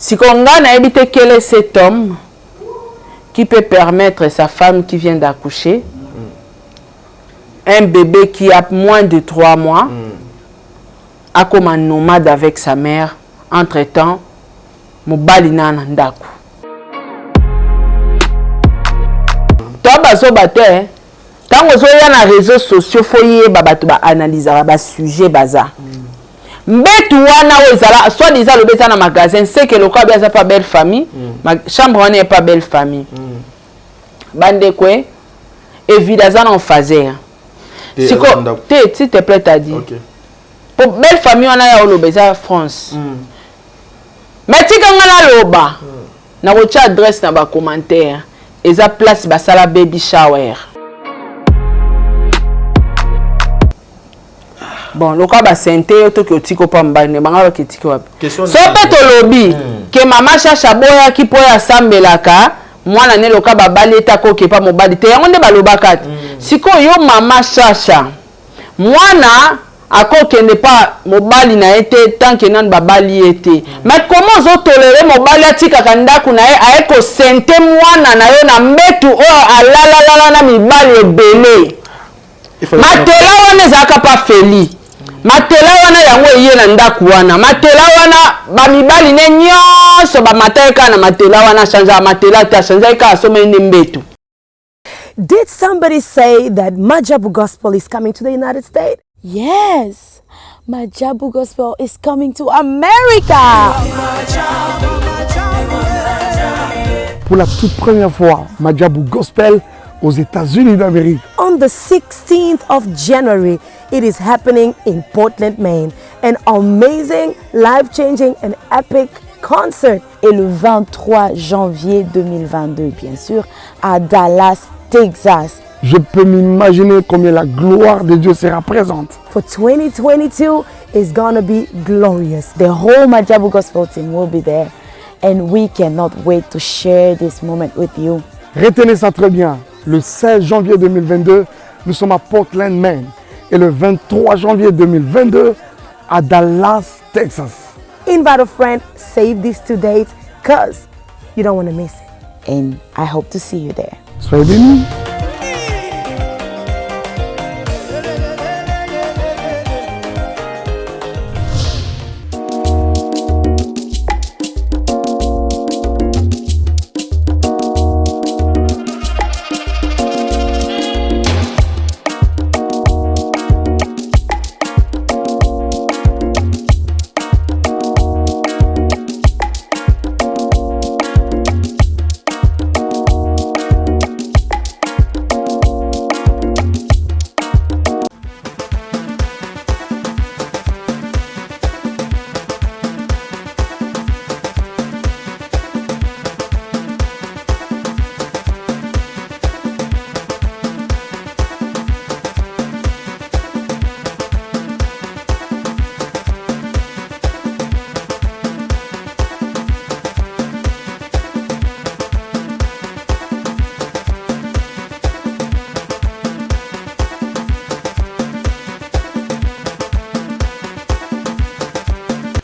Si Konga n'a évité quel est cet homme qui peut permettre à sa femme qui vient d'accoucher, un bébé qui a moins de 3 mois, a comme un nomade avec sa mère, entre-temps, mobali nana ndaku. Toi, baso bate, quand vous avez na réseaux sociaux, foyer babato ba analyser ba sujet baza. Mbetu wana wezala, soit disant le beza na magasin, c'est que le cas beza pas belle famille, ma chambre n'est pas belle famille. Bande quoi? Évidemment en faisait. Si s'il te plaît t'as dit. Pour belle famille on a le beza France. Mais tu quand on a loba, na votre adresse na ba commentaire, et ça place ba sala baby shower. Bon, le cas va s'intéresser au que tu comprends pas, ne m'en que tu comprends. So peut lobby que maman cherche à boire qui peut assembler la car, moi l'année le cas va balayer ta coque pas mon balité. On est balobakat. Si ko yo maman cherche, moi na à quoi qui n'est pas mobile n'a été tant que non babali était. Mais comment vous tolérez mobile à tika kanda kuna a eko sente moi na yo na metu o ala na mi bali belé. Matela wana zaka pa feli. Matela wana yango yé na ndaku wana. Matela wana ba mibali ne nyonso ba mateka na matela wana chanja matela ta chanja ka asome ne mbetu. Did somebody say that Majabu Gospel is coming to the United States? Yes. Majabu Gospel is coming to America. Pour la toute première fois, Majabu Gospel aux États-Unis d'Amérique. On the 16th of January, it is happening in Portland, Maine. An amazing, life-changing and epic concert. Et le 23 janvier 2022, bien sûr, à Dallas, Texas. Je peux m'imaginer combien la gloire de Dieu sera présente. For 2022 is gonna be glorious. The whole Majabu Gospel team will be there. And we cannot wait to share this moment with you. Retenez ça très bien. Le 16 janvier 2022, nous sommes à Portland, Maine. Et le 23 janvier 2022, à Dallas, Texas. Invite a friend, save these 2 dates, because you don't want to miss it. And I hope to see you there. Soyez bénis.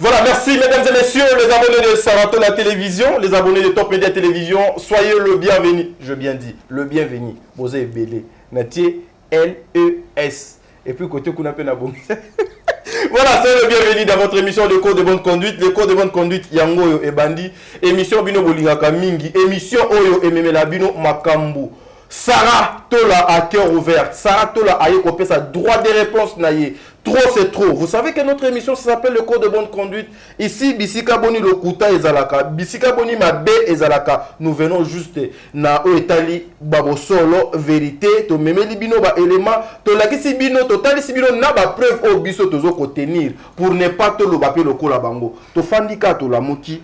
Voilà, merci mesdames et messieurs, les abonnés de Sarato la télévision, les abonnés de Top Média Télévision, soyez le bienvenu, je bien dit, le bienvenu. Bosé Belé, Natier LES. Et puis côté qu'on appelle Nabou. Voilà, c'est le bienvenu dans votre émission de cours de bonne conduite. Le cours de bonne conduite, Yango et Bandi. Émission Bino Bolingaka Mingi. Émission Oyo et Memela Bino Makambu. Sarah Tola à cœur ouvert. Sarah Tola a écopé sa droit de réponse naïe. Trop c'est trop. Vous savez que notre émission s'appelle le cours de bonne conduite. Ici, Bisika Boni Lokuta Ezalaka. Bisika Boni Mabe Ezalaka. Nous venons juste na Oetali Babo Solo vérité. To meme libino ba élément. To la kisi bino totali si bino na ba preuve au biso tozo ko tenir pour ne pas te lo bape le ko la bango. To fandika to la muki.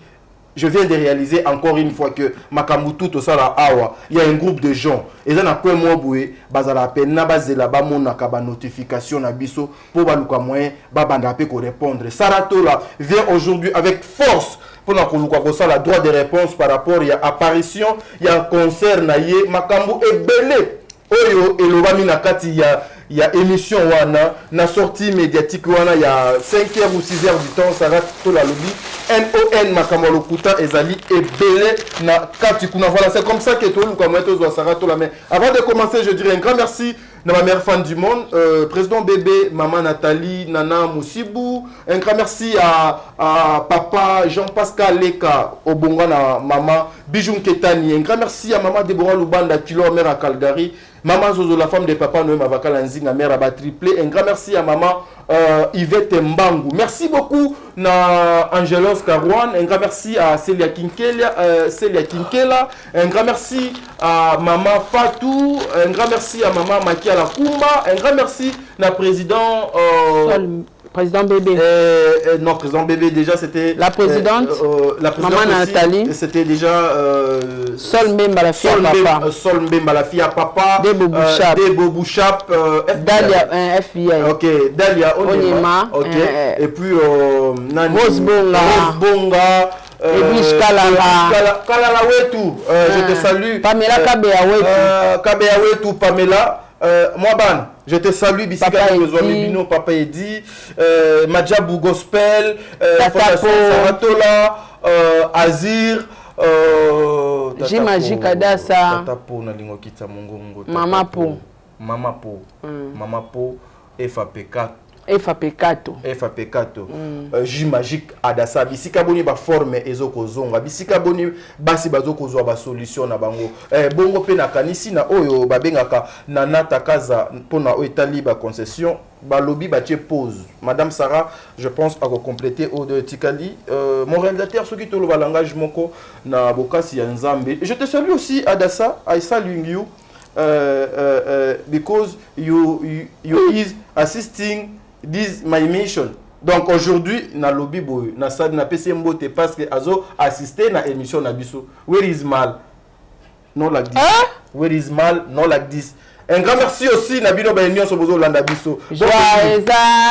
Je viens de réaliser encore une fois que Makamutu to sala awa, il y a un groupe de gens. Et ça n'a pas moi boué, bazala peine na bazela ba mon nakaba notification na biso pour baluka moyen ba bandape ko répondre. Saratola vient aujourd'hui avec force pour la droit de réponse par rapport à apparition, il y a un concert naïe Makambu est belé. Oyo elobami na kati il y a émission wana na sortie médiatique wana il y a 5h ou 6h du temps ça va tout la lobby NON makamalo kuta ezali ebele na kati kuna voilà c'est comme ça que tout le kamoto zo sara tout la main avant de commencer je dirais un grand merci à ma meilleure fan du monde président bébé maman Nathalie Nana Moussibou un grand merci à papa Jean-Pascal Leka Obonga na maman Bijoun Ketani un grand merci à maman Deborah Lubanda Kilo mère à Calgary maman Zozo la femme de papa Noé Mavakala Nzinga mère à triplé un grand merci à maman Yvette Mbangu. Merci beaucoup à Angelos Karouane. Un grand merci à Célia Kinkela. Un grand merci à maman Fatou. Un grand merci à maman Makia Lakoumba. Un grand merci à président président bébé. Non, président bébé déjà c'était la présidente. Maman Nathalie. C'était déjà Sol Mbemba la fille à papa. Sol Mbemba la fille à papa. Debo Bouchap. Debo Bouchap. Dalia FBI. Ok, Dalia Onyema. Ok. Et puis Rose Bonga. Rose Bonga. Ebish Kalala. Kalala Wetu. Je te salue. Pamela Kabea Wetu. Kabea Wetu Pamela. Moi ban, je te salue Bisika Mibino, Papa Edi, Madjabou Gospel, Fondation Saratola, Azir, Jimaji Kadasa, Tatapo na lingo kita mongongo, Mama Po, Mama Po, Mama Po, FAP4. FAP4 J magique adasa bisika boni ba forme ezoko zonga bisika boni basi bazoko zo ba solution na bango bongo pe na kanisi na oyo babengaka na nata kaza pona etali ba concession ba lobby ba tie pause madame Sarah je pense à compléter au de Tikali mon réalisateur ce qui te le langage moko na bokasi ya nzambe je te salue aussi adasa I salute you because you is assisting this my mission. Donc aujourd'hui na lobby boy na sad na PC mbote parce que azo assister na émission na biso. Where is mal? Not like this. Where is mal? Not like this. Un grand merci aussi na bino ba union so bozo landa biso. Joyeux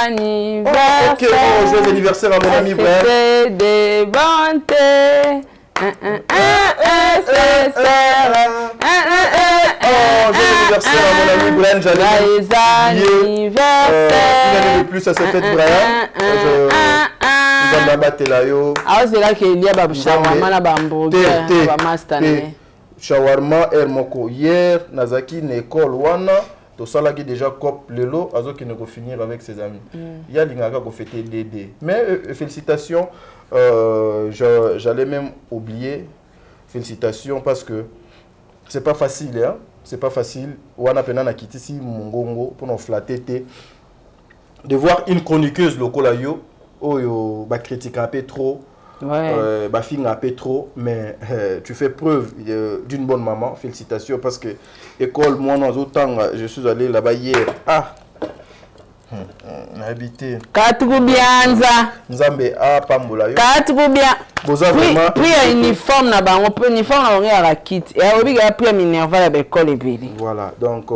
anniversaire. OK, joyeux anniversaire à mon ami Brian. C'est des bontés. Joyeux anniversaire à mon ami Brian, joyeux anniversaire. Une année de plus à cette fête Brian. Nous allons battre là yo. Ah c'est là qu'il y a babu shawarma na hamburger, ba master né. Shawarma Moko hier Nazaki na école wana to salaki déjà cop lelo azo qui ne go finir avec ses amis. Il y a lingaka go fêter Dédé. Mais félicitations. J'allais même oublier félicitations parce que c'est pas facile hein c'est pas facile wana pena na kitisi mongongo pour nous flatter de voir une chroniqueuse lokola yo oyo ba critique un peu trop ba finga un peu trop mais tu fais preuve d'une bonne maman félicitations parce que école moi dans autant je suis allé là-bas hier habité Katukubianza Nzambe a pambola yo Katukubia boza vraiment puis uniforme na bango peu uniforme na bango ya kit et obiga puis minerva ya école ebeli voilà donc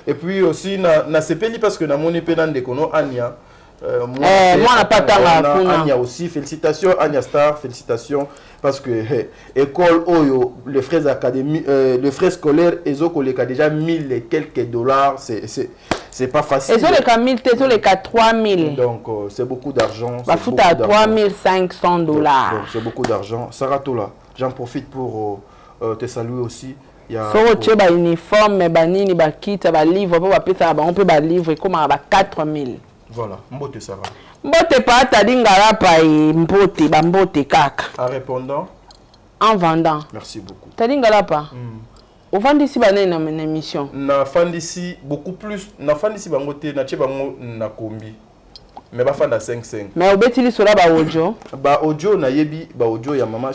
et puis aussi na sepeli parce que na moni pe na ndekono Anya moi n'a pas tanga kuna Anya aussi félicitations Anya Star félicitations parce que école oyo les frais académiques les frais scolaires ezoko leka déjà 1000 et quelques dollars c'est pas facile. Et sur les cas 1000 et sur les cas 3000. Donc c'est beaucoup d'argent. Bah fout à 3500 dollars. Donc c'est beaucoup d'argent. Saratola, j'en profite pour te saluer aussi. Il y a so ba uniforme mais ba nini ba kit ba livre pas ba pesa ba on peut ba livre comme ba 4000. Voilà, mbote Sarah. Mbote pas ta dingara pa mbote ba mbote kaka. En répondant en vendant. Merci beaucoup. Ta dingara pas. Au vend ici ba na émission. Na fan d'ici beaucoup plus. Na fan d'ici bango te na tie bango na kombi. Mais ba fan da 5-5. Mais obetili sola ba audio. Ba audio na yebi ba audio ya mama.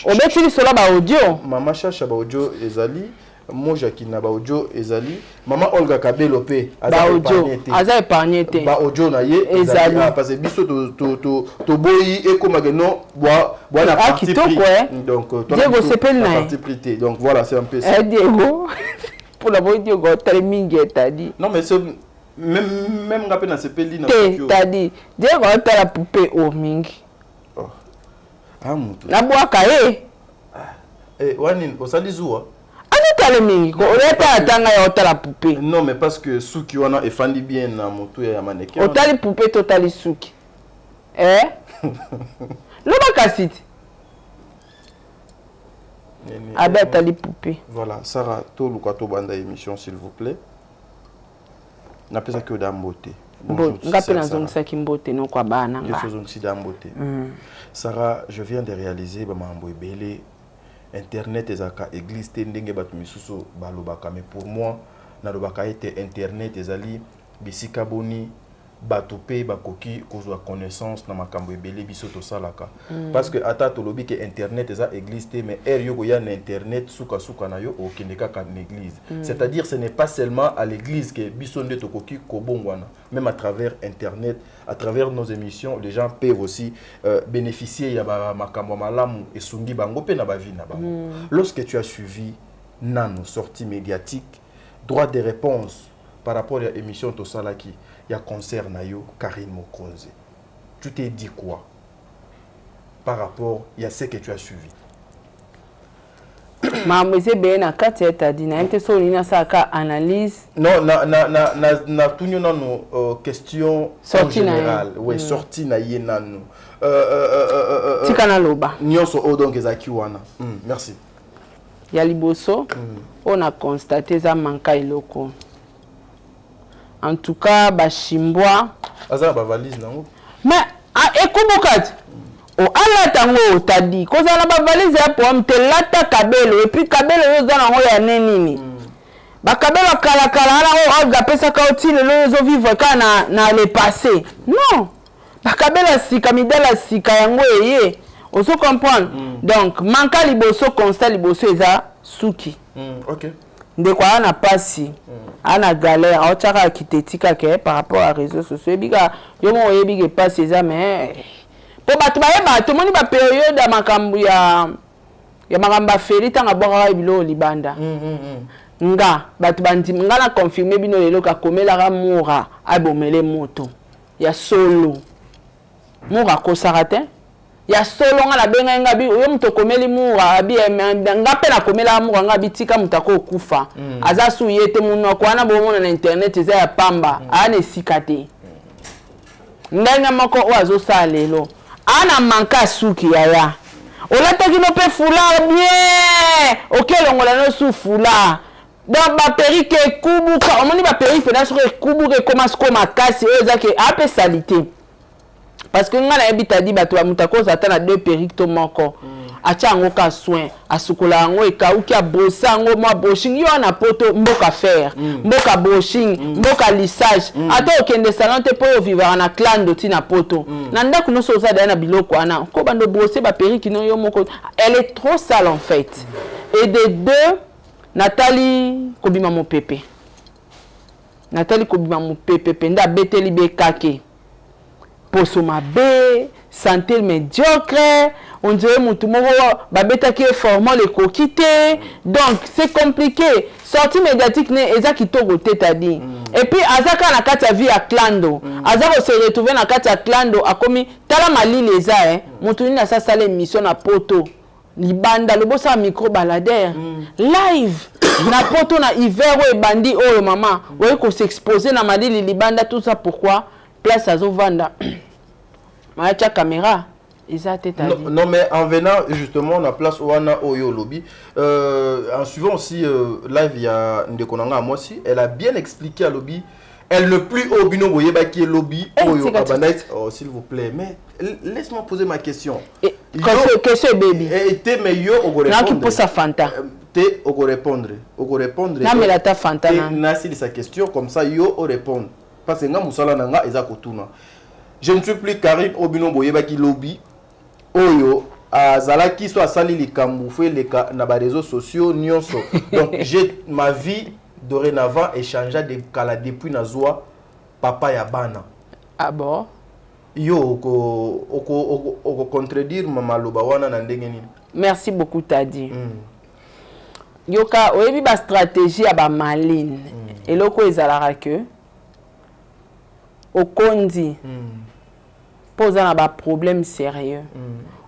Obetili sola ba audio. Mama chacha ba audio ezali. Moja qui na ba audio ezali. Mama Olga Kabelo pe aza épargné te. Ba audio na ye ezali parce que biso to boyi e comme no bois na partie pris. Donc Diego s'appelle na partie pris. Donc voilà, c'est un peu ça. Diego pour la boy Diego timing t'as dit. Non mais c'est même ngapé na sepeli na Tokyo. T'as dit Diego ta la poupée au mingi. Oh. Ah mutu. Na boaka wani osali zuwa. sale mingi ko oleta atanga ya otala poupée. Non mais parce que suki wana efandi bien na moto ya mannequin. Otali poupée totali suki. Loba kasiti. Abe atali poupée. Voilà, Sarah to lukato banda émission s'il vous plaît. Na pesa que dambote. Sarah, je viens de réaliser Internet ezaka église tendenge batu misusu balobaka, mais pour moi nalobaka ete Internet ezali bisika boni batu pe bakoki kozwa connaissance na makambo ebele biso to salaka parce que ata to lobi ke Internet eza église te, mais yoko ya na Internet suka suka na yo okendeka ka na église. C'est-à-dire ce n'est pas seulement à l'église que biso nde tokoki kobongwana, même à travers Internet, à travers nos émissions, les gens peuvent aussi bénéficier ya ba makambo malamu et sungi bango pe na ba vie na bango. Lorsque tu as suivi nano sortie médiatique, droit de réponse par rapport à l'émission to salaki ya concert na yo Karine Mokonzi, tu t'es dit quoi par rapport à ce que tu as suivi? Mamouze bena kati ta dit na mte so lina saka analyse. Non na tunyo na no question en général, ouais sorti na ye nanu. Tikana loba. Nyonso o donc ezaki wana. Merci. Ya liboso on a constaté za manka iloko. En tout cas, Bashimbois. Aza ba valise nango. Mais ekubukati. O ala tango tadi. Koza na ba valise ya po mte lata kabelo et puis kabelo yo za nango ya nini. Ba kabelo kala kala na o ga pesa ka otile lo zo vivre ka na le passé. Non. Ba kabelo sika midela sika yango eye. On se comprend. Donc manka liboso constat liboso eza suki. OK. De quoi on a passé ana galère on tchaka kitetika ke par rapport à réseaux sociaux biga yo mo yebi passé ça mais po batu ba to moni ba période ya makambu ya makamba feri tanga boka bilo libanda nga batu bandi nga na confirmer bino lelo ka komela ka mura abomele moto ya solo mura ko sarate ya solo nga la benga nga bi yo mto komeli mura bi nga pe na komela mura nga bitika mutako kufa aza su yete muno ko ana bomona na internet eza ya pamba ane sikate nga mako wazo salelo ana manka suki ya olata kino pe fula bien okelongola no su fula donc ba perike kubuka omoni ba perike na sur kubuka commence comme akasi eza ke ape salité. Parce que ngana ebita di bato mutako zata na deux perruques to moko acha ngo ka soin asukola ngo ekauki abosa ngo mwa brushing yo na poto mboka faire mboka brushing mboka lissage ato okende salon te po vivre na clan do tina poto na ndako no so za na biloko ana ko bando brosser ba perruque no yo moko elle est trop sale en fait. Et de deux Nathalie Kobima mon pépé penda beteli be kake poso mabe, santé médiocre, on dirait moutoumoro, babeta qui est formant les coquité. Donc c'est compliqué. Sortie médiatique ne eza kitoko teta dit. Et puis azaka na kati ya vie à clando. Azaka se retrouver na kati ya clando akomi tala mali leza mutuni na sa sale mission na poto. Libanda lobo sa micro baladère. Live na poto na hiver ou bandi oh maman, ouais ko s'exposer na mali libanda tout ça pourquoi? Place à Zovanda. Macha caméra. Non, mais en venant justement la place Oana Oyo Lobby, en suivant aussi live il y a Ndekonanga à moi aussi, elle a bien expliqué à Lobby, elle ne plus au bino boyeba qui est Lobby Oyo Abanet. Oh s'il vous plaît, mais laisse-moi poser ma question. Question baby. T'es meilleur au répondre. Non qui pose sa fanta. T'es au répondre. Non mais la ta fanta. Nasi sa question comme ça yo au répondre. Parce que nga musala nanga eza kotuna. Je ne suis plus Karine Obino Boyeba qui lobby oyo azalaki so asali likambu fwe leka na ba réseaux sociaux nyonso. Donc j'ai ma vie dorénavant échangé de kala depuis nazwa papa ya bana. Ah bon? Yo oko contredire mama loba wana na ndenge nini? Merci beaucoup Tadi. Yoka oyebi ba stratégie ya ba maline. Eloko ezalaka que okondi posa na ba problème sérieux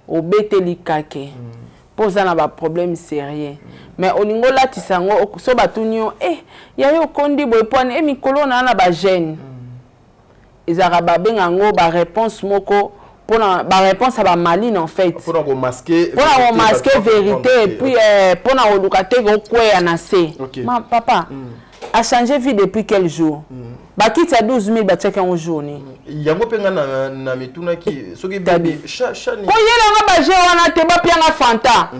obeteli kake pose un problème sérieux. Mais au niveau là, tu sens so batunyo il y a eu kondi boy point et mikolo na na ba gêne. Ils araba bengango ba réponse moko pour ba réponse à ba maline en fait. Pour masquer vérité et puis pour na olukate go kwea na se. Ma papa a changé vie depuis quel jour? Bakiti a 12 000 bacheck en journée. Yango penga na mituna ki soki bébé chani. Ko yela nga ba je wana te ba pianga fanta.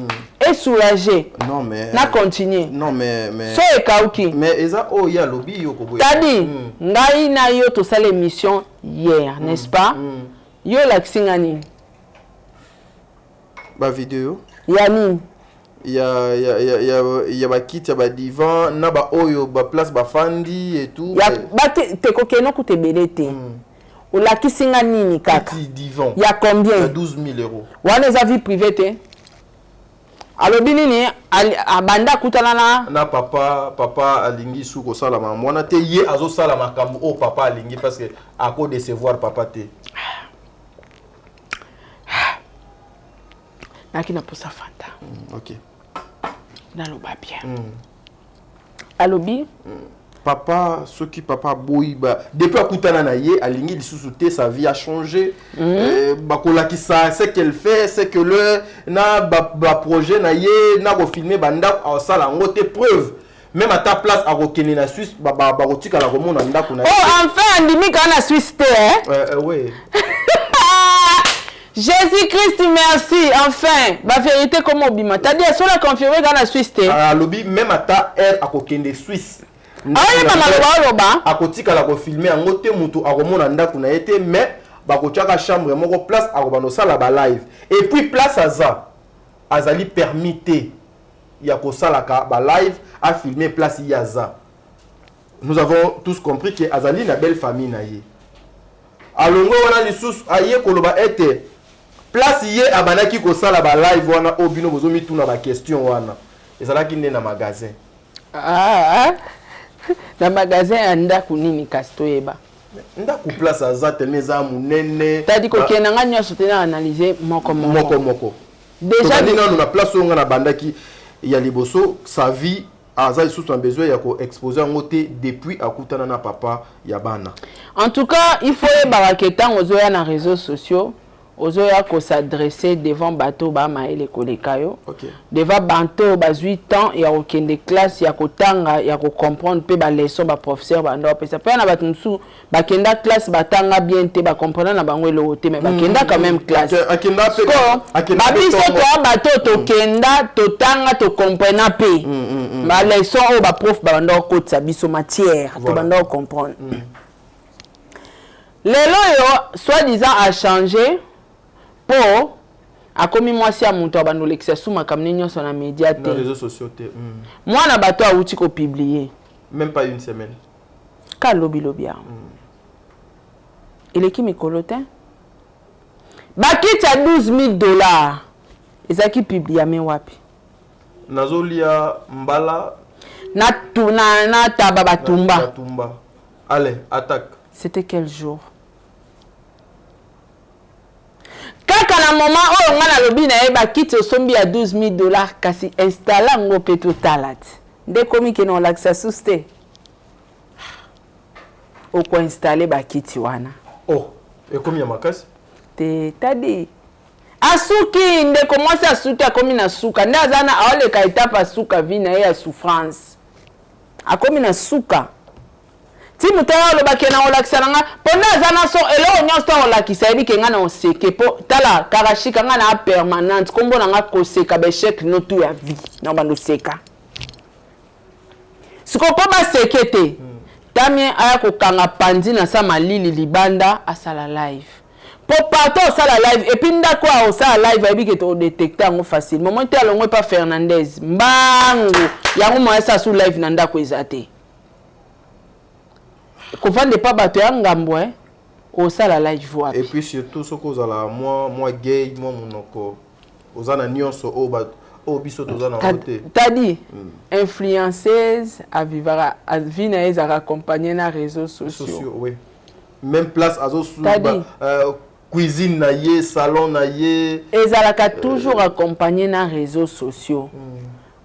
Et soulagé. Non mais na continuer. Non mais so e kauki. Mais eza o ya lobby yo ko boy. Tadi ngai na yo to sala émission hier, n'est-ce pas? Yo la kisingani. Ba vidéo. Yani il y a ba kit ya ba divan na ba oyo ba place ba fandi et tout. Ya ba te kokeno ku te belete. O la kisingani ni kaka. Divan. Ya combien? 12 000 euros. Wana za vie privée te. Alors binini abanda kutana na papa alingi suko sala mwana te ye azo sala makambo o papa alingi parce que à cause décevoir papa te. Nakina posa fanta. OK. Na lo ba bien. Alobi papa ce qui papa boiba depuis akutana na ye alingi lisusu te sa vie a changé. Bakola ki ça c'est qu'elle fait c'est que le na ba projet na ye na ko filmer banda au sala ngote preuve même à ta place à Rokene na Suisse ba rotika la remona ndako na. Oh enfin andimi kana Suisse te oui. Jésus-Christ merci enfin la vérité comme obima t'as dit sur la confirmer kana Suisse te. Lobby même à ta air à Kokende Suisse. Akotika la ko filmer en te mutu akomona ndako na été mais bakotiaka chambre moko place akobano sala ba live et puis place azali permité ya ko sala ka ba live à filmer place yaza. Nous avons tous compris que azali na belle famille na ye alongo wana lisusu aye koloba ete place ye abanaki ko sala ba live wana obino bozomi tuna ba question wana ezalaki nde na magasin na magasin ya ndako nini kastoyeba ndako place aza tellement za munene tadi ko kenanga nyoso tena analyser moko déjà nino na place onga na bandaki ya liboso sa vie aza sous un besoin ya ko exposer ngote depuis akutana na papa ya bana. En tout cas il faut baraketan ozoya na réseaux sociaux ozoya ko s'adresser devant bateau ba maele kolekayo devant bateau ba 8 ans ya okende classe ya kotanga ya ko comprendre pe ba leçon ba professeur ba ndo pesa pe na batumsu ba kenda classe batanga bien te ba comprendre na bango le hote mais ba kenda quand même classe akenda pe ba biso to bateau to kenda to tanga to comprendre pe ba leçon o ba prof ba ndo ko tsa biso matière to ba ndo comprendre lelo yo soi-disant a changé pour a commis moi si à mon tour bando l'excès sous ma camionne sur la média les réseaux sociaux moi na bateau a outil ko publier même pas une semaine ka lobby il est qui me colotin bakit à $12,000 ezaki publier mais wapi nazolia mbala na taba batumba allez attaque c'était quel jour kaka na moment oyo nga na lobi na ye bakiti osombi ya $12,000 kasi installa ngo pe totalat nde komi ke na olakisa susu te okoinstalle bakiti wana ekomi ya makasi te tadi asuki ndeko mwasi asuki akomi na suka nde aza na aoleka etape asuka vi na ye ya souffrance akomi na suka ti mutaya olobaki na olakisa nanga ponda azana so elo nyonso olakisa yebi ke nga na oseke po tala karashika nga na permanente kombo na nga koseka beshek notu ya vie na bando seka siko po baseke te tamie aya kokanga pandi na sa malili libanda asala live po partout osala live et puis ndako a osala live yebi ke to détecter yango facile moment te alongo pa Fernandez mbango yango mo esa su live na ndako ezate Kovande pas bateau ya ngambo au sala live voix et puis surtout ce cause la moi gay moi monoko ozana nyonso o biso tozana côté t'as dit influenceuse à vivre à vinaise à accompagner na réseaux sociaux oui même place azo cuisine na ye, salon na ye. Ezalaka toujours accompagné dans les réseaux sociaux.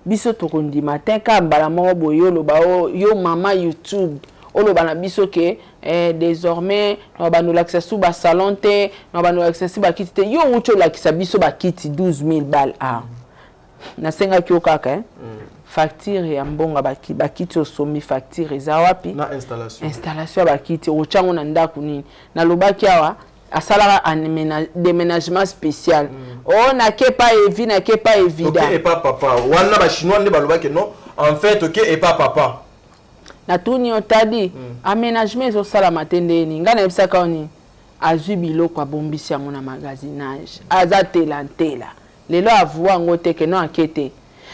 Biso tokondi matin ka mbala moko boyo loba yo mama YouTube. Oloba na biso ke désormais no ba nous l'accès sous ba salon te, no ba nous l'accès sous ba kiti te. Yo ucho la kisa biso ba kiti 12 000 balles a. Na senga kyo kaka facture ya mbonga ba kiti osomi facture eza wapi? Na installation ba kiti ochango na ndaku nini. Na lobaki awa asalara un déménagement spécial. Oh, n'a pas évident. Ok, et pas papa. Wana ba chinois ne baloba que non. En fait, ok, et pas papa. Na tuni otadi aménagement zo sala matende ni ngana ebisaka oni azubilo kwa bombisi ya mona magasinage. Aza telantela. Lelo avua ngote ke no enquête.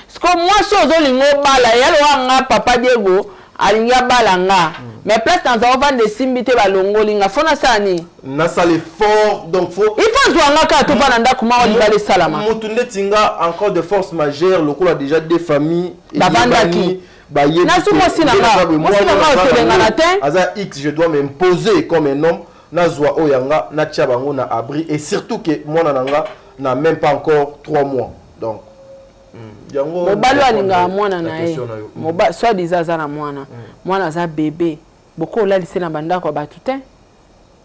Sko moi so zo lingo bala yalo wanga papa Diego alinga balanga. Mais place dans un vent de simbité balongo linga fona sani. Na sale fort donc faut. Il faut jouer ka to pananda kuma oli bale salama. Mutunde tinga encore de force majeure le coup a déjà des familles et bavandaki. Ba yé. Na sumo sinanga. Moi sinanga tolenga na te. Aza X je dois m'imposer comme un homme. Na zwa oyanga na tia bango na abri et surtout que moi nanga n'a même pas encore 3 mois. Donc mobalo alinga mwana na ye. Moba soit dizaza na mwana. Mwana za bébé. Boko la lycée na banda ko batute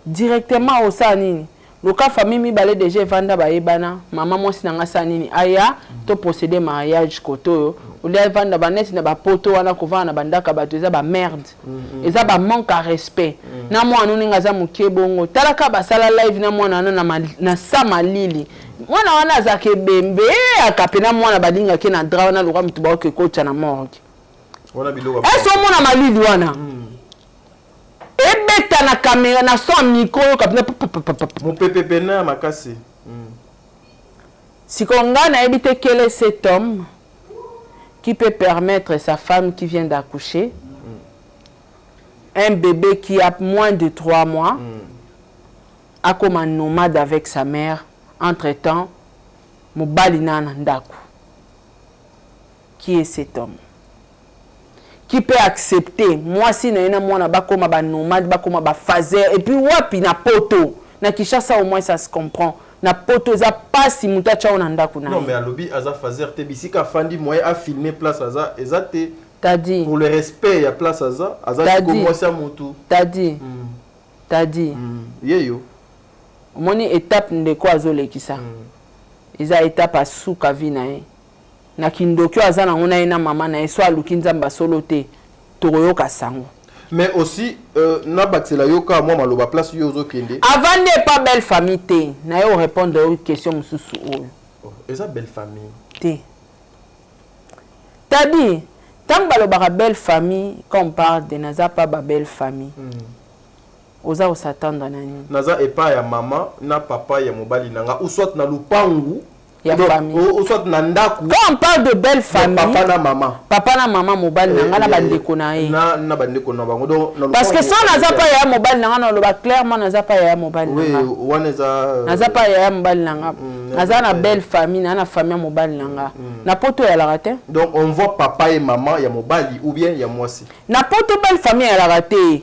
directement au sanini loka famille mi balé déjà vanda ba ebana maman moi sinanga sanini aya to procéder mariage koto o le vanda ba net na ba poto wana ko vana banda ka batu eza ba merde eza ba manque à respect na mwana ninga za mukie bongo talaka ba sala live na mwana na sama lili mwana wana za ke bembe akapena mwana balinga ke na dra wana lokwa mutu ba ke kocha na morgue wana biloko eso mwana malili wana ebeta na caméra na son micro kapina mon pépé na makasi sikonga na ebite quel est cet homme qui peut permettre sa femme qui vient d'accoucher un bébé qui a moins de 3 mois a comme un nomade avec sa mère entre-temps mobali nana ndaku qui est cet homme qui peut accepter moi si na mwana bakoma ba nomade bakoma ba phaser et puis wapi na poto na Kinshasa au moins ça se comprend na poto za pas si muta chao na ndaku na non mais alobi aza phaser te bisika fandi moyen a filmer place aza ezate t'as dit pour le respect ya place aza ko moi ça mutu t'as dit yeyo moni étape ndeko azolekisa eza étape asuka vina na kindokyo azana ngona ina mama na eso aluki nzamba solo te toyoka sango mais aussi na batsela yoka moi maloba place yo zokende avant n'est pas belle famille te na yo répondre aux questions mususu oyo eza belle famille te tadi tant baloba belle famille quand on parle de naza pas ba belle famille oza s'attendre na nini naza epa ya mama na papa ya mobali nanga ou soit na lupangu ya famille ou soit na ndaku quand on parle de belle famille papa na maman mobali nanga na bandeko na ye na bandeko na bango donc parce que ça naza pas ya mobali nanga na loba clairement naza pas ya mobali nanga oui wana za naza pas ya mobali nanga naza na belle famille na famille mobali nanga na poto ya la raté donc on voit papa et maman ya mobali ou bien ya mwasi na poto belle famille ya la raté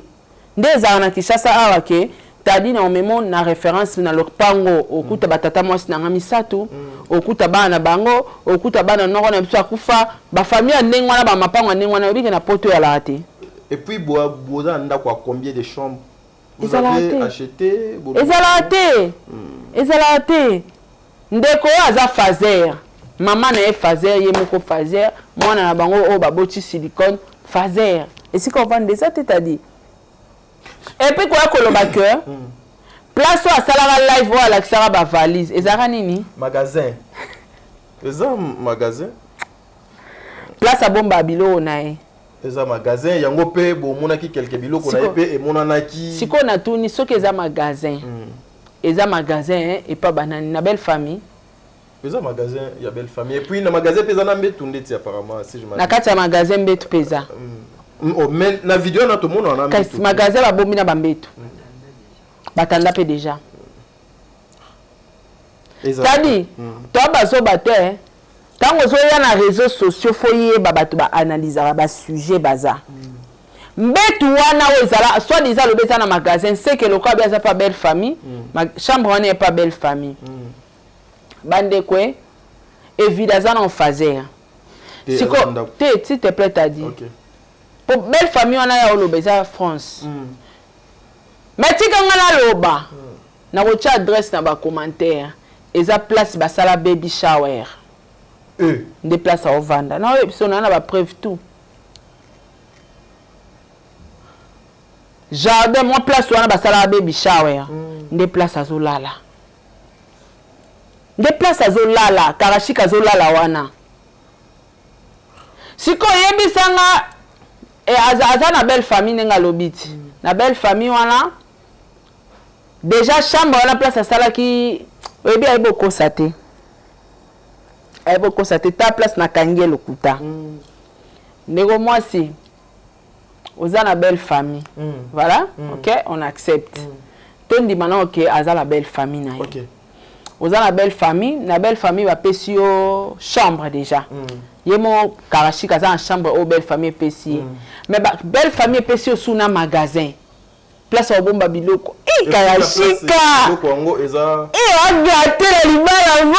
ndeza na Kinshasa awa ke tadi na omemo na référence na lopango okuta batata mwasi na misatu okuta bana bango okuta bana noko na biso akufa ba famille ndenge wana ba mapango ndenge wana obike na poto ya la raté et puis boza ndako à combien de chambres vous avez acheté ezalate ndeko aza phaser mama na e phaser ye moko phaser mwana na bango o baboti silicone phaser et si qu'on vend déjà c'est-à-dire et puis quoi koloba que place à salara live ou à l'accès ba valise ezara nini magasin place à bomba bilo nae eza magasin yango pe bo monaki quelques biloko na pe et monanaki siko na tuni soki eza magasin et pas banani na belle famille eza magasin ya belle famille et puis na magasin peza na mbetu ndeti apparemment si je m'abuse na kati ya magasin mbetu peza oh mais na vidéo na to mona na mbetu magasin ba bombi na bambetu batanda pe déjà tadi to bazo bato tango zo ya na réseaux sociaux foyer ba bato ba analyser ba sujet baza mbetu wana ozala soit disant le beza na magasin c'est que le quoi bien pas belle famille ma chambre on n'est pas belle famille bande quoi évidemment en fazer siko s'il te plaît t'as dit pour belle famille on a le beza France mais tika ngala loba na ko adresse na ba commentaire eza place ba sala baby shower des places à vendre non on a ba preuve tout jardin moi place wana basala baby shower des places à zolala des places à zolala karashika zolala wana siko yebisanga aza na belle famille nenga lobiti na belle famille wana déjà chambre wana place à sala ki oyebi ayi bokosate ta place na kangi lokuta ndeko mwasi oza na belle famille voilà ok on accepte tondi maintenant ok aza la belle famille na ok oza na belle famille va pesi yo chambre déjà yemo karashika za en chambre au belle famille pesi mais belle famille pesi yo suna magasin place au bomba biloko karashika kongo eza agate la libala ngo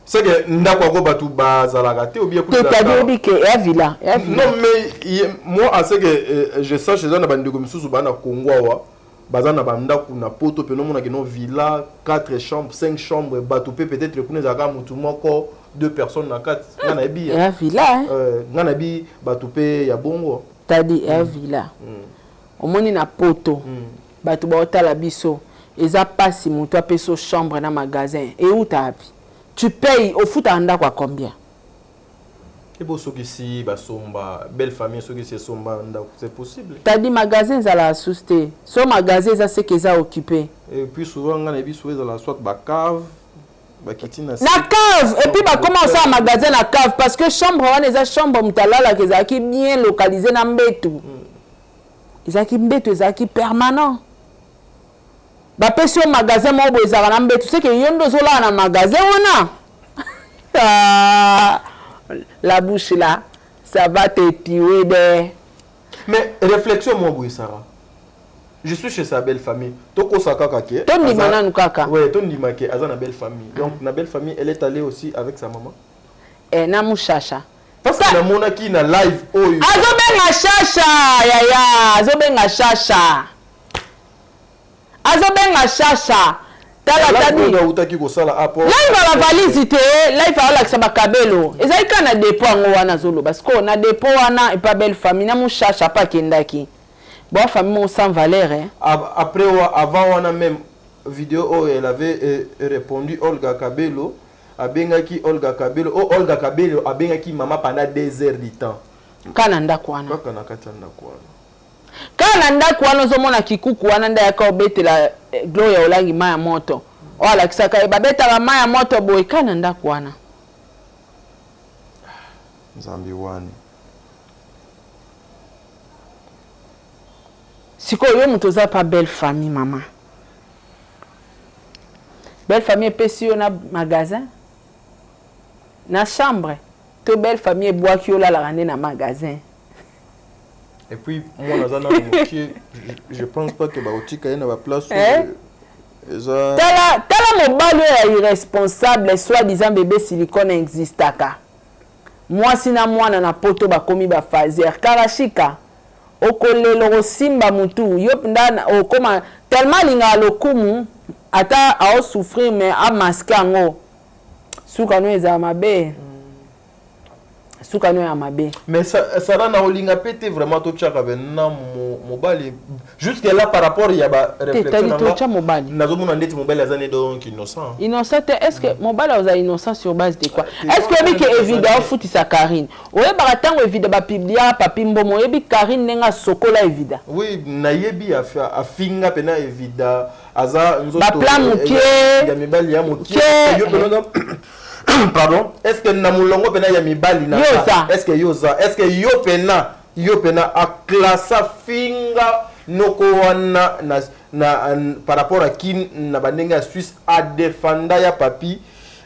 c'est que ndako ko batu bazalaka te ou bien tout à dit que ya villa non mais moi à ce que je sache dans bandeko misusu bana Congo wa bazana bandako na poto pe no mona que non villa 4 chambres 5 chambres batu peut-être kuna zaka mutu moko 2 personnes na 4 ngana bi ya villa ngana bi batu pe ya bongo t'as dit ya villa omoni na poto batu ba otala biso eza pasi mutu apeso chambre na magasin et où t'as tu payes au foot à quoi combien? Et pour ceux qui si basomba belle famille ceux qui se somba c'est possible. T'as dit magasin ça la sousté. So magasin ça c'est qu'ils a occupé. Et puis souvent on a vu souvent la soit ba cave ba kitchen na cave et puis ba comment ça magasin na cave parce que chambre on les a chambre mutalala qu'ils a qui bien localisé na mbetu. Ils a qui mbetu ils a qui permanent. Ba pesi au magasin mo boza na mbetu c'est que yondo zola na magasin on a la bouche là ça va te tuer de mais réflexion moi boy Sarah je suis chez sa belle famille toko sakaka ke ton di mananu kaka ouais ton di make azana belle famille donc na belle famille elle est allée aussi avec sa maman na mushasha parce que na mona ki na live oyo azobenga shasha yaya azobenga shasha azobenga shasha tala tadi nga utaki ko sala apport live la valise te live ala kisaba kabelo ezalika na dépôt ngo wana zolo parce que na dépôt wana et pas belle famille na mushasha pa kendaki bon famille mon sans valeur hein après avant wana même vidéo où elle avait répondu Olga Kabelo abengaki Olga Kabelo Olga Kabelo abengaki maman pendant 2 heures du temps kana ndako wana kana katanda kwa kana ndako wana zomona kikuku wana nda yaka obetela gloria olangi maya moto wala kisaka babeta la maya moto boy kana ndako wana Nzambi wani siko yo mutoza pa belle famille maman belle famille pesi yo na magasin na chambre to belle famille bois ki yo la rande na magasin. Et puis, moi, je pense pas que Baotika ait une place. Tala mobile est irresponsable, soi-disant bébé silicone existe. Moi, si na moi na poto ba komi ba fazer karashika. Okolelo simba mutu yop ndana okoma tellement linga lokumu ata a souffrir mais a masquer ngo. Suka no eza mabe. Mais ça là na olinga pété vraiment tout chaka na mobile jusque là par rapport il y a ba réflexion na zomona ndeti mobile azane donc innocent est-ce que mobile oza innocent sur base de quoi est-ce que bi que évidemment futi sa Karine oye ba tango évidemment ba publier papi mbomo yebi Karine nenga sokola évidemment oui na yebi a finga pena évidemment aza nzoto ba plan mukie ya mibali ya mukie yo pena pardon est-ce que na mulongo pena ya mibali na est-ce que yo pena a classa finga noko wana na par rapport à qui na bandenga Suisse a défenda ya papi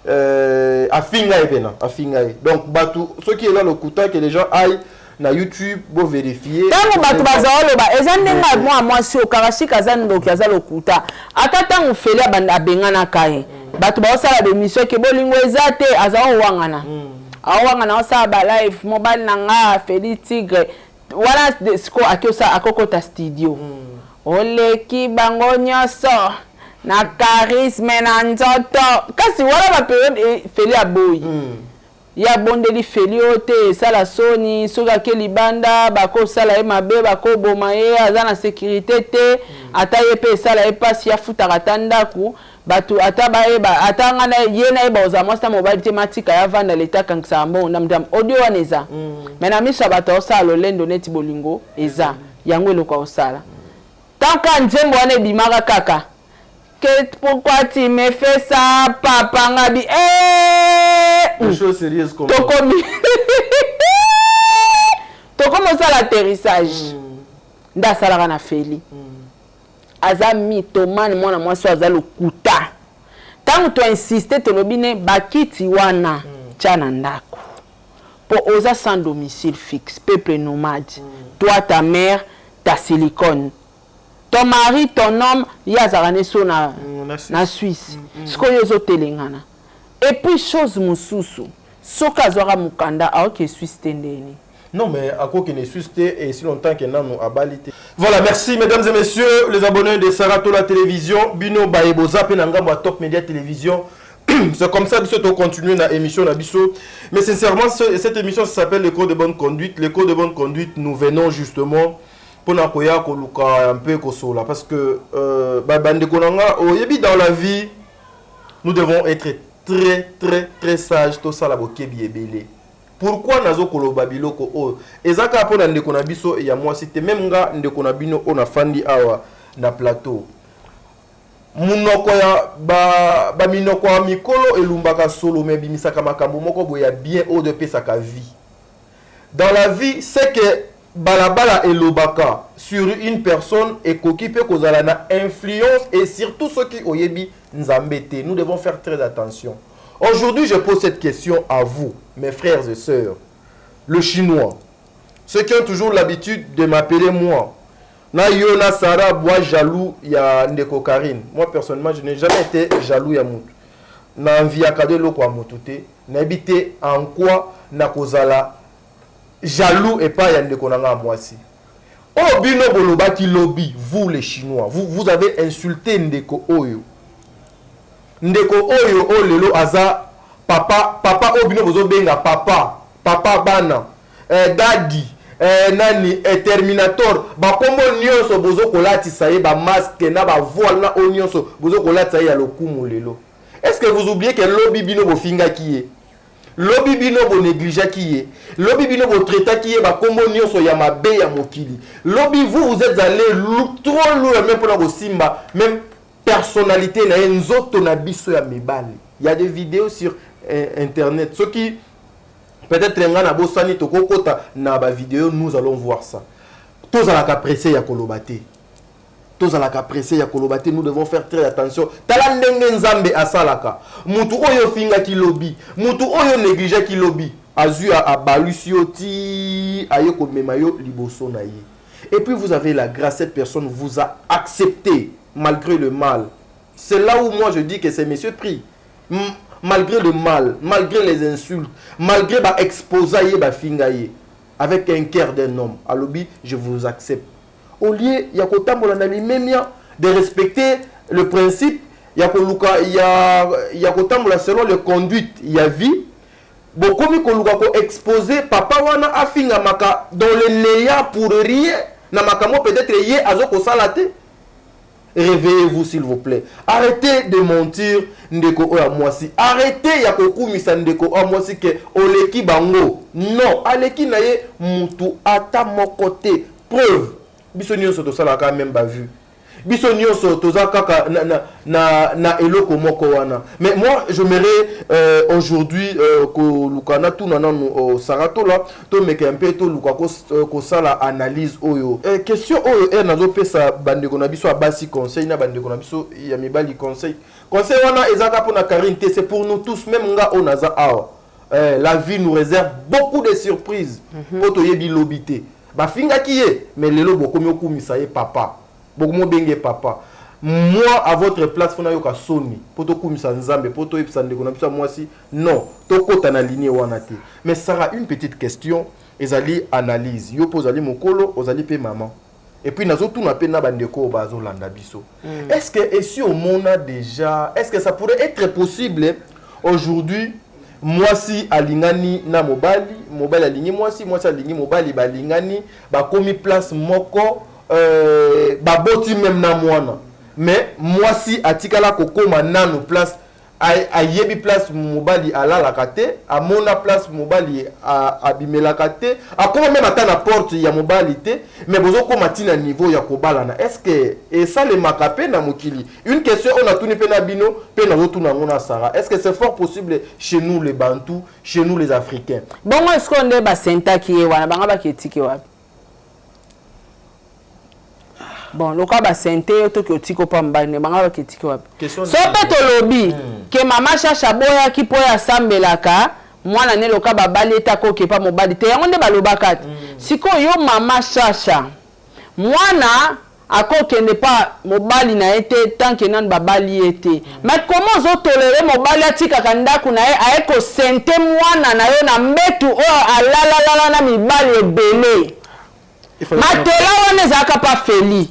a finga pena a finga donc batu ce qui est là le couteau que les gens aillent na YouTube bo vérifier tango bato bazalo ba ezandenga moi mwasi okarashi kazani doki azalo kuta ata tango feli abengana kaye bato baosala bemission ke bolingo ezate azawo wangana awangana osala ba live mobile nanga Feli Tigre wala siko akiosa akokota studio oleki bango nyoso na charisme na nzoto kasi wala ba periode Feli aboyi ya bondeli Feli ote sala soni soka ke libanda bako sala e mabe bako boma ye azana sécurité te ata ye pe sala e pasi ya futa katandaku batu ata bae ba ata ngana yena e ba ozamosta mobile thématique ya vanda leta kankisa mbo ndam audio waneza mena misha bato osala lendo neti bolingo eza yango eloko osala tanka njembo wane bimaka kaka pourquoi tu me fais ça papa ngabi une chose sérieuse comme tokomi osala atterrissage nda asalaka na Feli aza mitomane mwana mwasi aza lokuta ntango toinsiste tolobi ne bakiti wana tia na ndako po oza sans domicile fixe peuple nomade toi ta mère ta silicone ton mari, ton homme, il y a Zaraneso na Suisse. Ce qu'on y a telengana. Et puis chose mususu. Soka zora mukanda a ok Suisse tendeni. Non mais à quoi qu'il est Suisse et si longtemps qu'il n'a nous abalité. Voilà, merci mesdames et messieurs les abonnés de Saratola Télévision, Bino Baeboza Penangamba Top Média Télévision. C'est comme ça que nous continuons la émission Nabiso. Mais sincèrement cette émission s'appelle le code de bonne conduite. Le code de bonne conduite, nous venons justement pour nous un peu kosola parce que dans la vie nous devons être très sages tout ça la bokebi ebele. Pourquoi nazo koloba biloko o ezaka pona ndeko na biso ya moi c'était même nga ndeko na bino on a fandi awa na plateau munoko ya ba minoko ya mikolo elumbaka solo mais bimisaka makambo moko boya bien au de pesaka vie. Dans la vie c'est que balabala et lobaka sur une personne et qui peut causer la influence et surtout ceux qui oyebi nzambete. Nous devons faire très attention. Aujourd'hui, je pose cette question à vous, mes frères et sœurs. Le chinois, ceux qui ont toujours l'habitude de m'appeler moi. Na yona Sara bois jaloux ya Ndeko Karine. Moi personnellement, je n'ai jamais été jaloux ya mutu. Na envie à kade loko a mutute. Na habité en quoi na kozala jaloux et pas yande konanga moi si. Oh bino boloba ki lobby, vous les Chinois, vous avez insulté Ndeko Oyo. Ndeko Oyo o lelo aza papa obino bozo benga papa bana daddy nani Terminator ba kombo nyonso bozo kolati saye ba masque na ba voile na nyonso bozo kolati saye ya lokumu lelo. Est-ce que vous oubliez que lobby bino bofinga ki est? Lobby bino bo négligea qui est, lobby bino bo traita qui est ba kombo nyonso ya mabe ya mokili. Lobby vous êtes allé trop loin même pour la simba, même personnalité na nzoto na biso ya mibali. Il y a des vidéos sur internet. Ceux qui peut-être ngana bosani to kokota na ba vidéo, nous allons voir ça. Tous à la capresse ya kolobate. Tous à la capresse ya kolobate, nous devons faire très attention. Tala ndenge nzambe asalaka. Mutu oyo finga ki lobby, mutu oyo négligea ki lobby. Azu a balusioti ayeko memayo liboso na ye. Et puis vous avez la grâce, cette personne vous a accepté malgré le mal. C'est là où moi je dis que c'est monsieur pris. Malgré le mal, malgré les insultes, malgré ba exposaye ba fingaye, avec un cœur d'un homme. À lobby, je vous accepte. Au lieu, il y a de respecter le principe, il y a selon le conduite, il y a vie. Beaucoup de exposer papa wana afinga maka dans le néant pour rien. Na makamo peut-être yé azoko salate. Réveillez-vous s'il vous plaît. Arrêtez de mentir ndeko oya mwasi. Arrêtez ya kokumisa ndeko oya mwasi ke oleki bango. Non, aleki na ye mutu ata mokote. Preuve. Biso nyonso to sala ka même ba vu. Biso nyonso to za kaka na eloko moko wana. Mais moi je m'aimerais aujourd'hui ko lukana tout nanano Saratola to meke un peu to lukako ko sala analyse oyo. Question oyo nazo pesa bandeko na biso abasi conseil na bandeko na biso ya mibali conseil. Conseil wana ezaka pona Karine, c'est pour nous tous même nga onaza awa. la vie nous réserve beaucoup de surprises. Poto yebi lobité. Ba finga kiye, mais lelo boko myoku misaye papa. Boko mo benge papa. Moi à votre place fona yoka soni. Poto kumisa nzambe, poto yepsa ndeko na bisa moi si non, tokota na ligne wana te. Mais Sarah, une petite question, ezali analyse. Yo pozali mokolo, ozali pe maman. Et puis nazo tout na pe na bandeko bazo landa biso. Est-ce que et si au monde a déjà, est-ce que ça pourrait être possible aujourd'hui? Moi si alingani na mobali alingi moi si alingi mobali balingani ba komi place moko ba boti même na mwana mais moi si atikala kokoma nanu place ayebi place mobali alala kate amona place mobali abimela kate akoma même ata na porte ya mobali te mais bozo koma tina niveau ya kobalana. Est-ce que et ça le makape na mokili? Une question on a tourné pe na bino pe na zo na ngona Sarah. Est-ce que c'est fort possible chez nous les Bantous, chez nous les Africains? Bon, est-ce qu'on est ba senta ki wana banga ba ketiki wapi? Bon, le cas basente to ki otiko pamba ne banga ba ketiki wapi? So peto lobby ke mama chacha boya ki poya sambelaka mwana ne loka babali etako ke pa mobali te yango nde balobaka siko yo mama chacha mwana akoke ne pa mobali na ete tant que nan babali ete mais comment zo tolérer mobali atika kandaku na aeko sente mwana na yo na mbetu o alala na mibali ebele matela wana zaka pa feli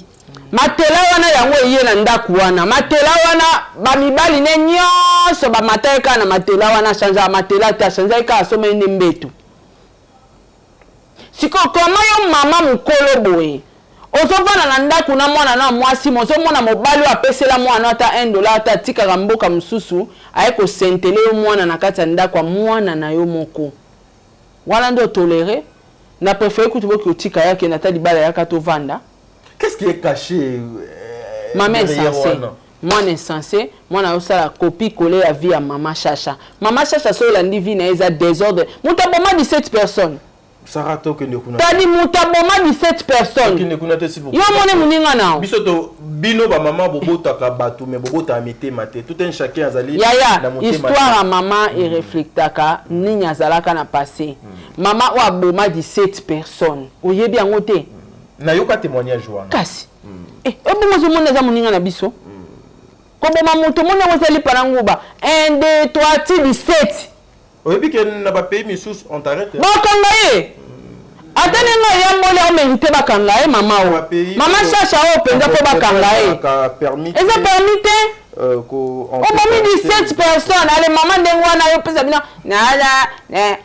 matela wana yango iye na ndaku wana matela wana ba mibali ne nyonso ba mateka na matela wana chanja matela ta chanja ka asoma ine mbetu siko koma yo mama mukolo boye ozovana na ndaku na mwana na mwasi mozo mwana mobali apesela mwana ata $1 ata tika mboka mususu ayeko sentele yo mwana na kati ya ndaku mwana na yo moko wana ndo toléré na préféré kutuboki otika yake na tali bala yaka to vanda. Qu'est-ce qui est caché maman est censée moi n'est censé moi na osa la copie collée à vie à maman chacha so la vie na eza désordre mutaboma 17 personnes Sarah to que ne kuna tadi mutaboma 17 personnes qui ne kuna te si yo mone muninga nao biso to bino ba maman bobota ka batu mais bobota amité maté tout un chacun azali yaya histoire à maman et reflectaka ninya zalaka na passé maman wa boma 17 personnes oyebi yango te na yoka témoignage wana kasi ebongo zo mona za muninga na biso ko boma moto mona wazali paranguba 1 2 3 17 oyebi ke na ba pays misusu on t'arrête ba kangaye atenenga ya mole o mérité ba kangaye mama o mama chacha o penza ko ba kangaye eza permis te on m'a 17 personnes allez maman ndengwana yo pesa bino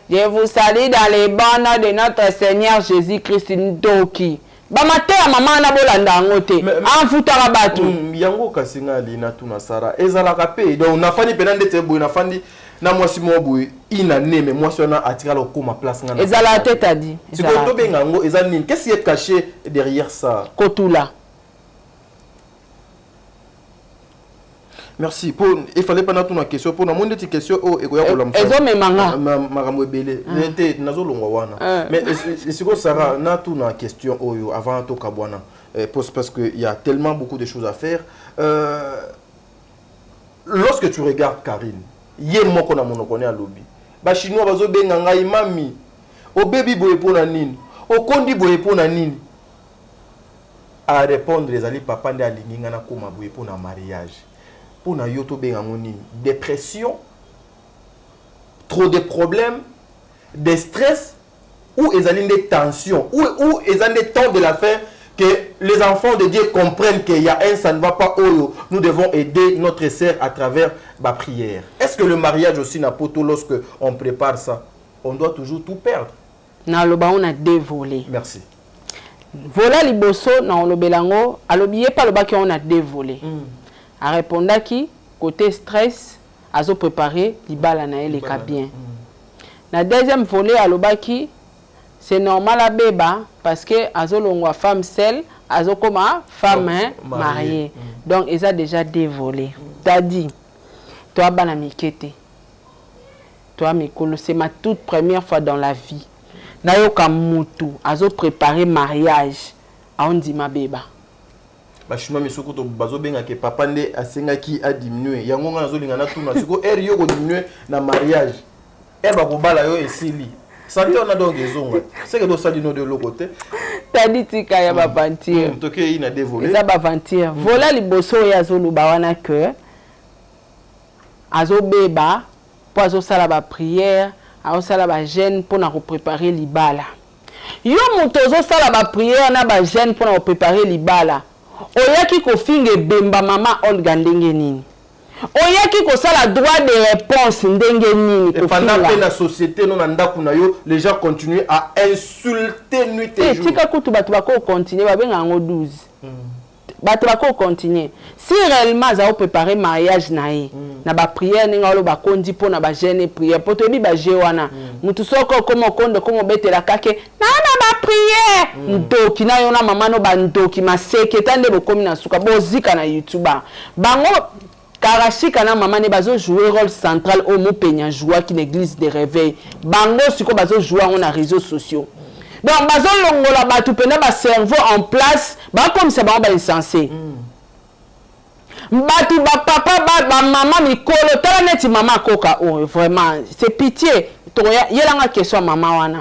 je vous salue dans les bancs de notre Seigneur Jésus-Christ ndoki ba matea mama na bolanda ngote amfutaka batu yango kasinga lina tuna Sara ezala kape donc nafani penande te boy nafandi na mwasi mobu ina neme mwasi na atikala okoma place ngana ezala tête a dit c'est ko to benga ngo ezali qu'est-ce qui est caché derrière ça kotula. Merci. Il fallait pas notre question pour nous des questions au égoïa pour l'homme. Ezo me manga. Maramwe belé. N'était nazo longwa wana. Mais c'est quoi Sarah na tout na question au avant to kabwana. Parce que il y a tellement beaucoup de choses à faire. Lorsque tu regardes Karine, yé moko na monokone à lobby. Ba chinois bazo benga ngai mami. O baby boy pour na nini. O kondi boy pour na nini. À répondre les ali papa nde alingi ngana koma boy pour na mariage. Pour na yoto bengamoni dépression, trop de problèmes, des stress ou des tensions ou des temps de la fin que les enfants de Dieu comprennent qu'il y a un ça ne va pas où nous devons aider notre sœur à travers la prière. Est-ce que le mariage aussi n'a pas tout lorsque on prépare ça? On doit toujours tout perdre. Na loba on a dévolé. Merci. Vola liboso na olobelango alobiye pa loba ki on a dévolé. A répondaki côté stress azo préparer libala na elle ka bien. Na deuxième volet alobaki c'est normal à beba parce que azo longwa femme seule azo koma femme mariée. Donc ils a déjà dévolé. T'as dit toi bana mikete. Toi mikolo c'est ma toute première fois dans la vie. Na yo kamutu azo préparer mariage a on dit ma beba. Bashima misoko to bazo benga ke papa nde asenga ki a diminuer yango nga nazo linga na tuna siko eri yo ko diminuer na mariage et bah kobala yo esili santé on a donc ezonga c'est que ça dit nous de l'autre côté t'as dit tika ya bavantir to ke ina dévolé ça bavantir vola liboso ya zoluba wana que azo beba po azo sala ba prière azo sala ba jeûne pour na préparer libala yo moto azo sala ba prière na ba jeûne pour na préparer libala oyaki ko finge bemba mama Olga ndenge nini oyaki ko sala droit de réponse ndenge nini et pendant que la société non ndaku na yo les gens continuent à insulter nuit et jour tika kutu batu bako continuer ba benga ngo 12 batu bako continuer si réellement za préparer mariage nae na ba prière ninga lo ba kondi po na ba jeûne prière poto bi ba je wana mutu soko komo kondo komo betela kake na ba prière ndoki na yo na mama no ba ndoki maseke tande bo komi na suka bozika na YouTuber bango Karashika na maman ne bazo jouer rôle central au mot peignant joie qui l'église de réveil. Bango siko bazo jouer on a réseaux sociaux. Donc bazo longola batu pena ba cerveau en place, ba comme ça ba insensé. Batu ba papa ba maman mikolo tala neti maman koka oh vraiment c'est pitié. To yelanga question maman wana.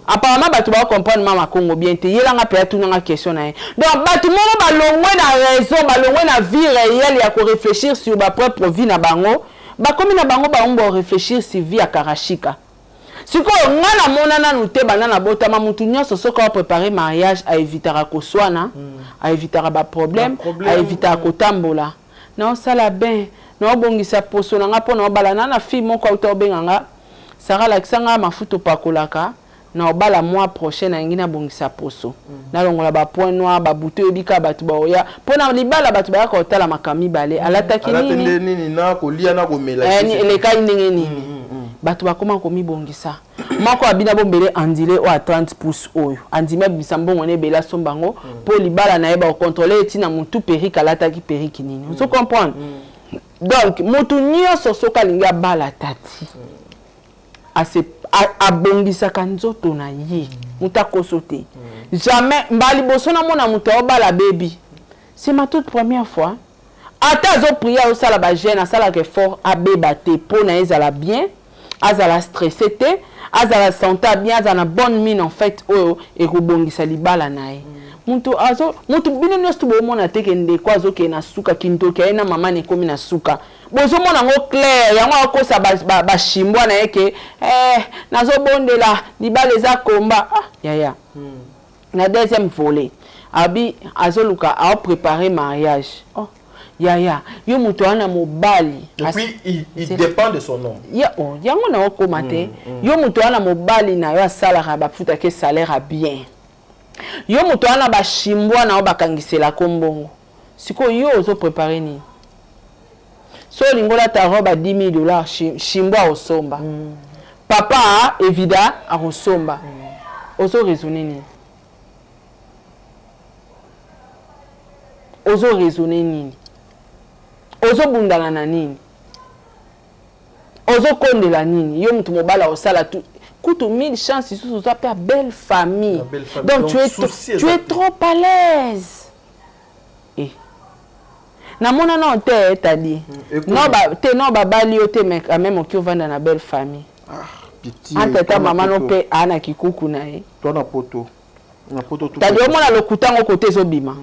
Apparemment batu ba comprendre mama Congo bien te yelanga pe tout na question na. Donc batu mo ba longwe na raison ba longwe na vie réelle ya ko réfléchir sur ba propre vie na bango ba comme na bango ba on réfléchir sur vie ya Karashika. Siko ngana mona na nute banana botama mutu nyonso soko préparer mariage a évitera ko swana a évitera ba problème a évitera ko tambola. Na sala ben na bongisa poso na nga pona bala na fille moko auto benganga Sarah Alexandra mafuto pakolaka na obala mois prochain na ngina bongisa poso na longola ba point noir ba bouteille bika batu ba oya pona libala batu ba ko tala makami bale alataki nini na ko lia na ko mela ni eleka ndenge nini batu ba koma ko mi bongisa mako abina bombele andile o 30 pouces oyo andime bisambongo ne bela sombango po libala na eba contrôler etina mutu perika alataki periki nini vous comprenez donc mutu nyonso soka linga bala tati a bongisa kanzoto na ye mutako sote jamais mbali bosona mona muto obala baby c'est ma toute première fois ata zo prier au sala ba jeune à sala que fort a beba te po na ezala bien azala stressé te azala santé bien azala bonne mine en fait o e ko bongisa libala nae mutu bino nyosto bo mona te kende kwa zo ke na suka kintoki na mama ne komi na suka bozo mona ngo clair yango akosa ba shimbwa na yeke nazo bondela libala za komba ya na deuxième volet abi azoluka a préparer mariage ya yo mutu ana mobali et puis il dépend de son nom yango na okoma te yo mutu ana mobali na yo asala ba futa ke salaire a bien yo mutu ana ba shimbwa na obakangisela kombongo siko yo ozo préparer ni so lingola ta roba $10,000 shimbwa osomba papa evida a osomba ozo raisonner ni ozo raisonner nini ozo bundana na nini ozo kondela nini yo mutu mobala osala tout kutu 1000 chances sous ça père belle famille donc tu es trop à l'aise na mona non te t'as dit non ba bali ote mais quand même qui vanda na belle famille pitié tata maman no pe ana kikuku na ye toi na poto tout t'as dit au moins le kutango côté zobima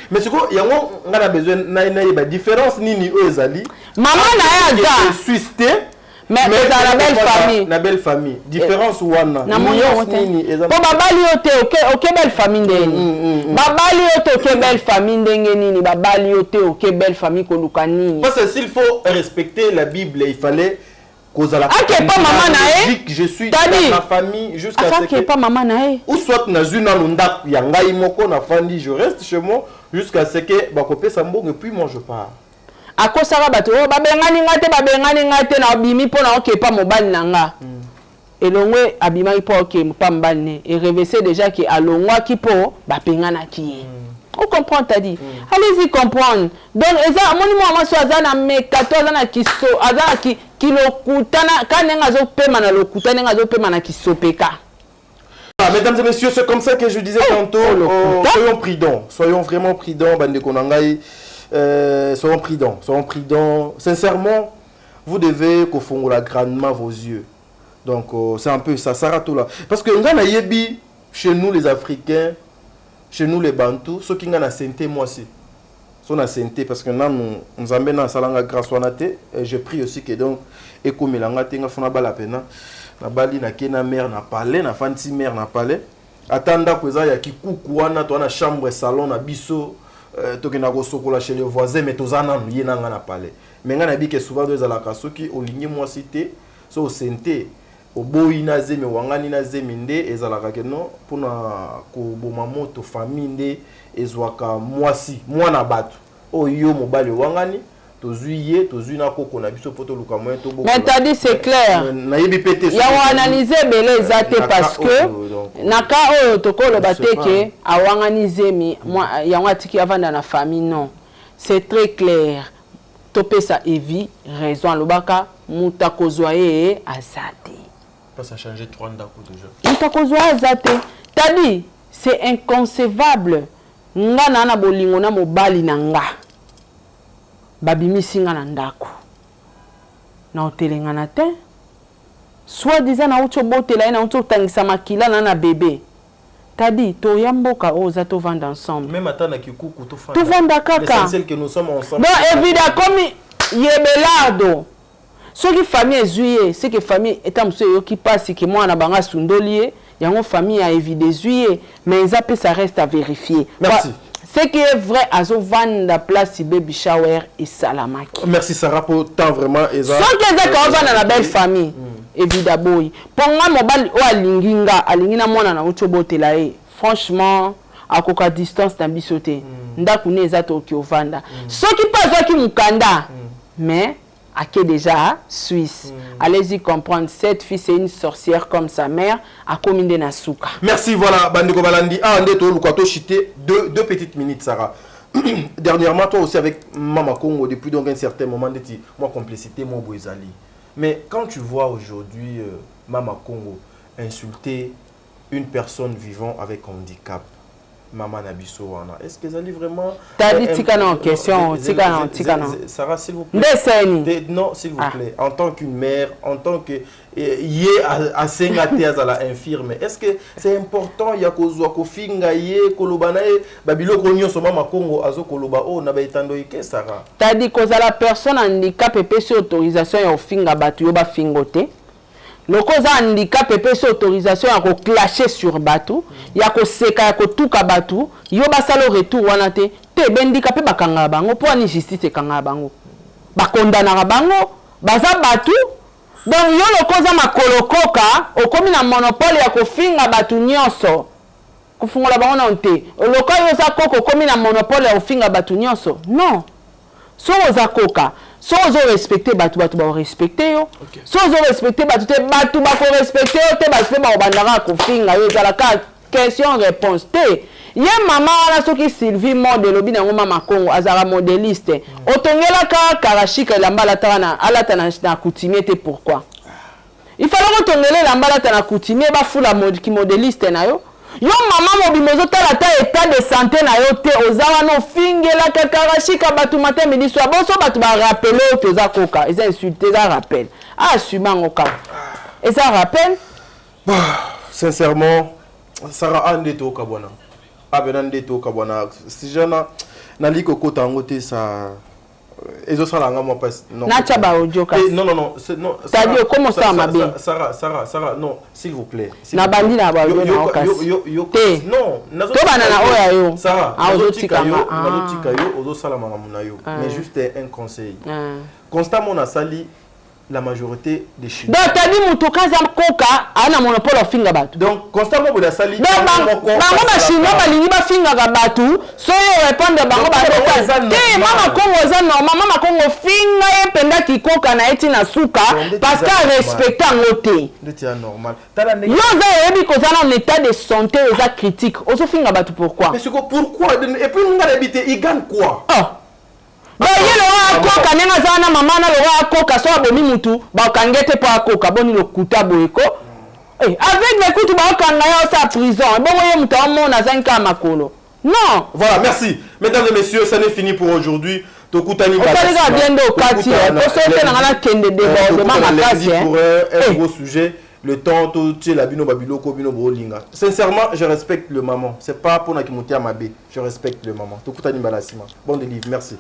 mais c'est quoi yango ngana besoin na ba différence nini ezali maman na ya za suisse te mais la belle famille na belle famille différence wana na nini ezali po babali ote OK belle famille ndeni babali ote OK belle famille ndenge nini babali ote OK belle famille ko luka nini parce que s'il faut respecter la Bible il fallait kozala pas maman na je suis dans ma famille jusqu'à ce que pas maman na ou soit na zuna lunda ya ngai moko na fandi je reste chez moi jusqu'à ce que bakope sambongo et puis moi je pars akosaka bato babengani ngate na bimi pona okepa mobali nanga elongwe abimaki po okepa mobali ne et revêser déjà que alongwa ki po bapengana ki on comprend t'as dit allez-y comprendre donc eza moni moi so azana mekato azana kiso azana kilokutana kanenga zo pema na lokutana nga zo pema na kisopeka. Mesdames et messieurs, c'est comme ça que je disais tantôt, soyons prudents, soyons vraiment prudents, bande konangai. Soyons prudents. Sincèrement, vous devez confongola grandement vos yeux. Donc c'est un peu ça, Sarah tout là. Parce que ngana yebi chez nous les Africains, chez nous les Bantous, ceux qui ngana santé moi aussi. Son santé parce que nous avons dans salanga grâce à et je prie aussi que donc eko melanga tenga fona bala pena na bali na kena mère na palais na fanti mère na palais atanda kweza ya kikuku wana to na chambre salon na biso to kena ko sokola chez les voisins mais tozana nu yena nga na palais mais nga na bi que souvent deux ala kasoki oligné moi cité so santé oboyi na zemi wangani na zemi nde ezalaka ke non pona ko boma moto famille nde ezwaka mwasi mwana bato oyo mobali wangani tozuiye tozuna koko na biso poto luka moyen to mais t'as dit c'est clair na yebi pété ya wa analyser belé zate parce que naka oyo tokolo bateke awangani zemi moi ya watiki avanda na famille non c'est très clair topé ça évi raison lobaka mutakozwaye azate ça a changé 3 ndako déjà mutakozwaye azate t'as dit c'est inconcevable nga na bolingo na mobali na nga babimisi nga na ndako na otelenga na te soit disant na ucho botela na ucho tangisa makila na bébé tadi to yamboka oza to vendre ensemble même atana kikuku to vendre kaka l'essentiel que nous sommes ensemble donc évidemment comme yebelardo ce qui famille juillet c'est que famille est un monsieur qui passe que moi na banga sundolier yango famille a évidemment mais ça reste à vérifier. Merci. Ce qui est vrai, azo vanda place baby shower et salamaki. Merci Sarah pour tant vraiment eza. Sans que ça quand va dans la belle famille. Évidemment. Pour moi mobile o alinginga, alingina mwana na utobotela e. Franchement, à koka distance na bisoté. Ndaku ne za to ki ovanda. Ce qui passe qui mukanda. Mais à qui déjà Suisse. Allez-y comprendre, cette fille c'est une sorcière comme sa mère à commune de Nasuka. Merci, voilà, Bandeko Balandi. Ah, Ndeto Lukato Chité, deux petites minutes, Sarah. Dernièrement, toi aussi avec Mama Congo, depuis donc un certain moment, moi complicité, mon Bouezali. Mais quand tu vois aujourd'hui Mama Congo insulter une personne vivant avec handicap, Maman Nabiso wana. Est-ce que ça dit vraiment t'as dit tika en question, tika non. Sarah s'il vous plaît. Non, s'il vous plaît. En tant qu'une mère, en tant que yé à sengate azala infirme. Est-ce que c'est important ya kozwa kofinga yé kolobana e babilo konyo so Mama Congo azo koloba o na baitando ike Sarah. T'as dit que la personne handicap peut sur autorisation ya ofinga batu yo ba fingote. Le cause handicap peut sur autorisation à clasher sur bateau, il y a que seka ko tuka bateau, yo ba salo retour wana te handicapé bakanga bango pour ani justice kanga bango. Ba condamna bango, baza bateau. Donc yo le cause makolokoka, okomi na monopole ya ko finga bateau nyonso. Ko fungola bango na nte. Le cause yo za koko komi na monopole ya ofinga bateau nyonso. Non. So za koka. Si vous respectez batu ba respecter yo. Si vous respectez batu ba ko respecter yo te ba se ba bandara ko finga yo za la question réponse te. Ye mama wana soki Sylvie mode lobi na Mama Congo azara modéliste. Otongela ka karashika lamba la tana ala tana na coutumier te pourquoi? Il fallait otongela lamba la tana coutumier ba fula mode ki modéliste na yo. Yo mama mobimozo tala ta état de santé na yo te ozawa no fingela kakarashika batu matin midi soir bon so batu ba rappeler to za koka ils insulter za rappel ah suma ngoka et ça rappelle sincèrement Sarah ande to kabona abenande to kabona si jana na liko kota ngote ça et ça là moi pas non na chaba ojoka non t'as dit comment ça m'a bien Sarah non s'il vous plaît na bandi na ba yo non to banana oya yo Sarah azotika yo ozo sala mangana yo mais juste un conseil constamment on a sali la majorité des Chinois. Donc t'as dit mutuka za koka ana monopole finga batu. Donc constamment on a sali bango ba Chinois balingi ba finga ga batu so yo répondre bango ba koka te Mama Congo za normal Mama Congo finga ye penda kikoka na eti na suka parce que respecte ngote. C'est normal. Yo za yebi ko za en état de santé za critique. Ozo finga batu pourquoi? Mais pourquoi et puis on a habité il gagne quoi? Ba yelo akoka nenga zana mama na lo akoka so abomi mutu ba kangete po akoka boni lo kuta boyeko avec le kutu ba kanga yo sa prison bon voyez mutu amona zanka makolo non voilà merci mesdames et messieurs ça n'est fini pour aujourd'hui tokutani ba ça les bien do kati to so te na kende débordement makasi pour un gros sujet le temps tu la bino babilo ko bino bolinga. Sincèrement, je respecte le maman. C'est pas pour na ki mutia mabe. Je respecte le maman. Tokutani balasima. Bon délivre, merci.